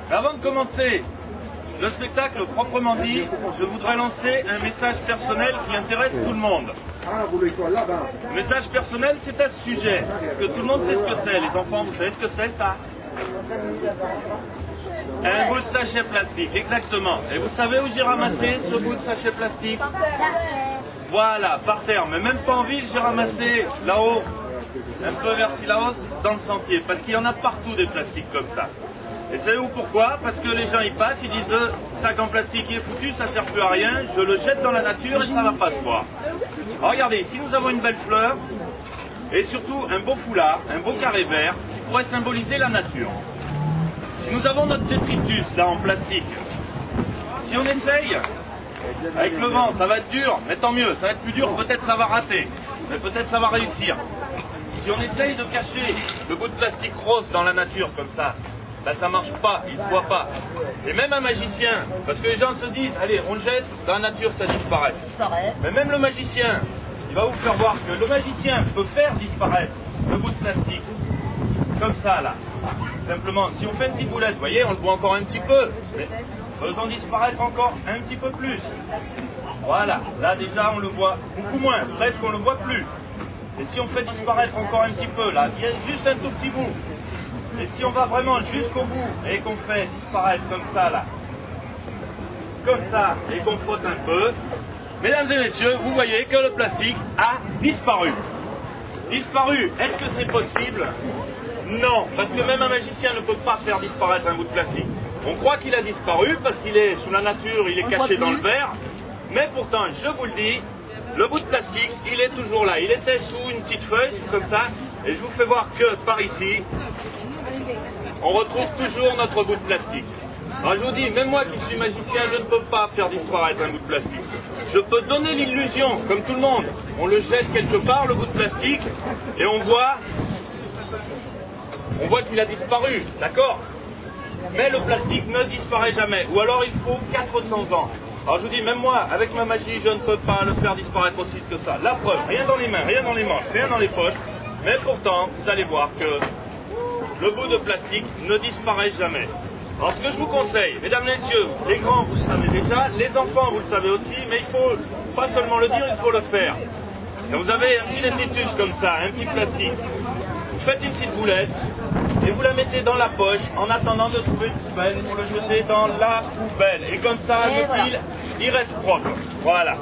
Mais avant de commencer le spectacle proprement dit, je voudrais lancer un message personnel qui intéresse tout le monde. Le message personnel, c'est à ce sujet. Parce que tout le monde sait ce que c'est. Les enfants, vous savez ce que c'est, ça? Un bout de sachet plastique, exactement. Et vous savez où j'ai ramassé ce bout de sachet plastique? Voilà, par terre. Mais même pas en ville, j'ai ramassé là-haut, un peu vers Sillaos, dans le sentier. Parce qu'il y en a partout des plastiques comme ça. Et savez-vous pourquoi? Parce que les gens y passent, ils disent le sac en plastique il est foutu, ça ne sert plus à rien, je le jette dans la nature et ça ne va pas se voir. Alors regardez, ici nous avons une belle fleur et surtout un beau foulard, un beau carré vert qui pourrait symboliser la nature. Si nous avons notre détritus là en plastique, si on essaye, avec le vent ça va être dur, mais tant mieux, ça va être plus dur, peut-être ça va rater, mais peut-être ça va réussir. Si on essaye de cacher le bout de plastique rose dans la nature comme ça, ben ça marche pas, il se voit pas. Et même un magicien, parce que les gens se disent, allez, on le jette, dans la nature ça disparaît. Mais même le magicien, il va vous faire voir que le magicien peut faire disparaître le bout de plastique. Comme ça, là. Simplement, si on fait une petite boulette, vous voyez, on le voit encore un petit peu. Mais faisons disparaître encore un petit peu plus. Voilà, là déjà on le voit beaucoup moins, presque on le voit plus. Et si on fait disparaître encore un petit peu, là, il y a juste un tout petit bout. Et si on va vraiment jusqu'au bout et qu'on fait disparaître comme ça, et qu'on frotte un peu, mesdames et messieurs, vous voyez que le plastique a disparu. Disparu, est-ce que c'est possible? Non, parce que même un magicien ne peut pas faire disparaître un bout de plastique. On croit qu'il a disparu parce qu'il est sous la nature, il est caché dans le verre, mais pourtant, je vous le dis, le bout de plastique, il est toujours là. Il était sous une petite feuille, comme ça, et je vous fais voir que par ici, on retrouve toujours notre bout de plastique. Alors je vous dis, même moi qui suis magicien, je ne peux pas faire disparaître un bout de plastique. Je peux donner l'illusion, comme tout le monde. On le jette quelque part, le bout de plastique, et on voit qu'il a disparu, d'accord? Mais le plastique ne disparaît jamais, ou alors il faut 400 ans. Alors je vous dis, même moi, avec ma magie, je ne peux pas le faire disparaître aussi vite que ça. La preuve, rien dans les mains, rien dans les manches, rien dans les poches, mais pourtant, vous allez voir que le bout de plastique ne disparaît jamais. Alors ce que je vous conseille, mesdames et messieurs, les grands vous le savez déjà, les enfants vous le savez aussi, mais il faut pas seulement le dire, il faut le faire. Et vous avez un petit détritus comme ça, un petit plastique. Vous faites une petite boulette et vous la mettez dans la poche en attendant de trouver une poubelle pour le jeter dans la poubelle. Et comme ça, le fil, il reste propre. Voilà.